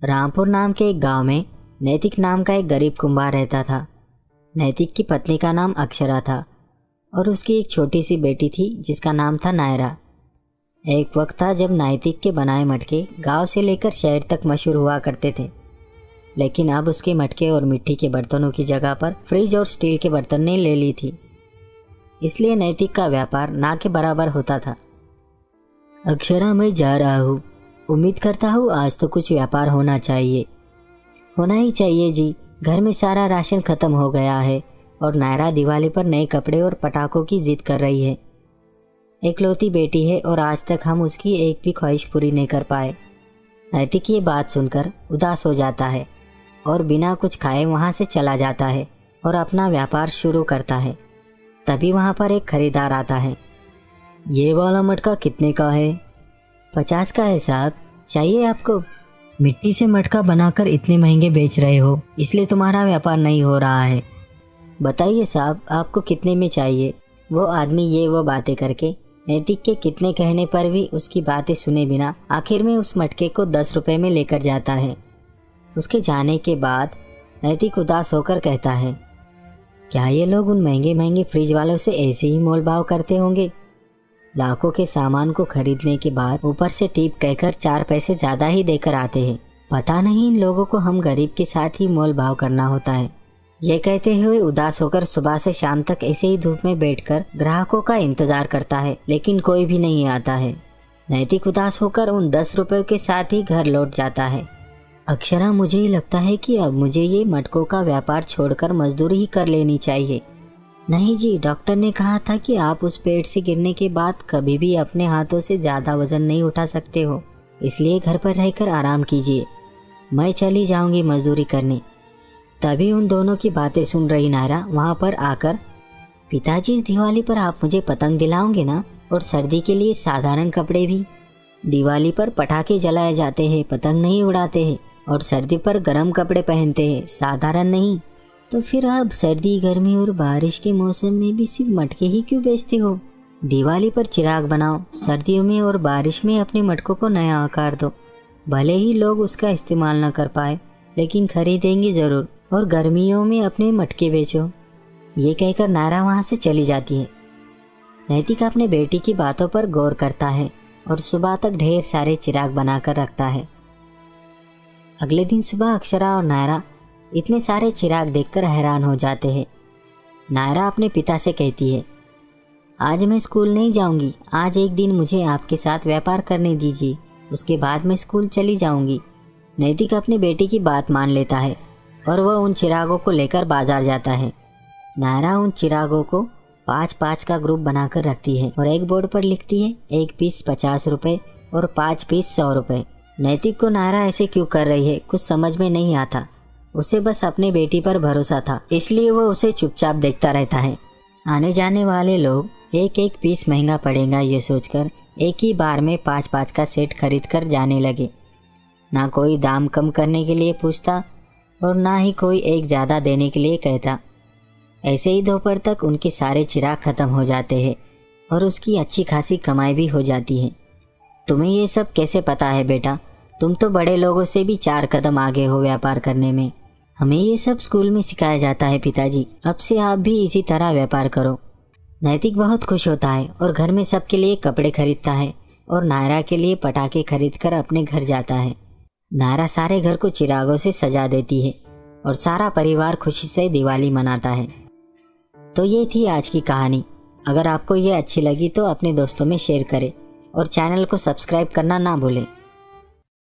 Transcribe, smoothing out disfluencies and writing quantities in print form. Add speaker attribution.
Speaker 1: रामपुर नाम के एक गांव में नैतिक नाम का एक गरीब कुंभार रहता था। नैतिक की पत्नी का नाम अक्षरा था और उसकी एक छोटी सी बेटी थी जिसका नाम था नायरा। एक वक्त था जब नैतिक के बनाए मटके गांव से लेकर शहर तक मशहूर हुआ करते थे, लेकिन अब उसके मटके और मिट्टी के बर्तनों की जगह पर फ्रिज और स्टील के बर्तन ने ले ली थी। इसलिए नैतिक का व्यापार ना के बराबर होता था। अक्षरा, मैं जा रहा हूँ। उम्मीद करता हूँ आज तो कुछ व्यापार होना चाहिए। होना ही चाहिए जी, घर में सारा राशन खत्म हो गया है और नायरा दिवाली पर नए कपड़े और पटाखों की जिद कर रही है। एकलौती बेटी है और आज तक हम उसकी एक भी ख्वाहिश पूरी नहीं कर पाए। नैतिक ये बात सुनकर उदास हो जाता है और बिना कुछ खाए वहाँ से चला जाता है और अपना व्यापार शुरू करता है। तभी वहाँ पर एक खरीदार आता है। ये वाला मटका कितने का है? 50 का है साहब। चाहिए आपको? मिट्टी से मटका बनाकर इतने महंगे बेच रहे हो इसलिए तुम्हारा व्यापार नहीं हो रहा है। बताइए साहब, आपको कितने में चाहिए? वो आदमी ये वो बातें करके नैतिक के कितने कहने पर भी उसकी बातें सुने बिना आखिर में उस मटके को 10 रुपए में लेकर जाता है। उसके जाने के बाद नैतिक उदास होकर कहता है, क्या ये लोग उन महंगे महंगे फ्रिज वालों से ऐसे ही मोल भाव करते होंगे? लाखों के सामान को खरीदने के बाद ऊपर से टिप कहकर 4 पैसे ज़्यादा ही देकर आते हैं। पता नहीं इन लोगों को हम गरीब के साथ ही मोल भाव करना होता है। ये कहते हुए उदास होकर सुबह से शाम तक ऐसे ही धूप में बैठकर ग्राहकों का इंतजार करता है, लेकिन कोई भी नहीं आता है। नैतिक उदास होकर उन 10 रुपयों के साथ ही घर लौट जाता है। अक्षरा, मुझे ही लगता है कि अब मुझे ये मटकों का व्यापार छोड़कर मजदूरी ही कर लेनी चाहिए। नहीं जी, डॉक्टर ने कहा था कि आप उस पेड़ से गिरने के बाद कभी भी अपने हाथों से ज़्यादा वजन नहीं उठा सकते हो, इसलिए घर पर रहकर आराम कीजिए। मैं चली जाऊंगी मजदूरी करने। तभी उन दोनों की बातें सुन रही नायरा वहाँ पर आकर, पिताजी इस दिवाली पर आप मुझे पतंग दिलाओगे ना? और सर्दी के लिए साधारण कपड़े भी। दिवाली पर पटाखे जलाए जाते हैं, पतंग नहीं उड़ाते हैं, और सर्दी पर गर्म कपड़े पहनते हैं, साधारण नहीं। तो फिर आप सर्दी, गर्मी और बारिश के मौसम में भी सिर्फ मटके ही क्यों बेचते हो? दिवाली पर चिराग बनाओ, सर्दियों में और बारिश में अपने मटकों को नया आकार दो। भले ही लोग उसका इस्तेमाल न कर पाए, लेकिन खरीदेंगे ज़रूर। और गर्मियों में अपने मटके बेचो। ये कहकर नायरा वहाँ से चली जाती है। नैतिक अपने बेटी की बातों पर गौर करता है और सुबह तक ढेर सारे चिराग बनाकर रखता है। अगले दिन सुबह अक्षरा और नायरा इतने सारे चिराग देखकर हैरान हो जाते हैं। नायरा अपने पिता से कहती है, आज मैं स्कूल नहीं जाऊंगी। आज एक दिन मुझे आपके साथ व्यापार करने दीजिए, उसके बाद मैं स्कूल चली जाऊंगी। नैतिक अपनी बेटी की बात मान लेता है और वह उन चिरागों को लेकर बाजार जाता है। नायरा उन चिरागों को 5-5 का ग्रुप बनाकर रखती है और एक बोर्ड पर लिखती है, 1 पीस 50 रुपये और 5 पीस 100 रुपये। नैतिक को नायरा ऐसे क्यों कर रही है कुछ समझ में नहीं आता। उसे बस अपनी बेटी पर भरोसा था, इसलिए वो उसे चुपचाप देखता रहता है। आने जाने वाले लोग एक एक पीस महंगा पड़ेगा ये सोचकर एक ही बार में 5-5 का सेट खरीद कर जाने लगे। ना कोई दाम कम करने के लिए पूछता और ना ही कोई एक ज़्यादा देने के लिए कहता। ऐसे ही दोपहर तक उनके सारे चिराग खत्म हो जाते हैं और उसकी अच्छी खासी कमाई भी हो जाती है। तुम्हें ये सब कैसे पता है बेटा? तुम तो बड़े लोगों से भी 4 कदम आगे हो व्यापार करने में। हमें ये सब स्कूल में सिखाया जाता है पिताजी। अब से आप भी इसी तरह व्यापार करो। नैतिक बहुत खुश होता है और घर में सबके लिए कपड़े खरीदता है और नायरा के लिए पटाखे खरीद कर अपने घर जाता है। नायरा सारे घर को चिरागों से सजा देती है और सारा परिवार खुशी से दिवाली मनाता है। तो ये थी आज की कहानी। अगर आपको ये अच्छी लगी तो अपने दोस्तों में शेयर करें और चैनल को सब्सक्राइब करना ना भूलें।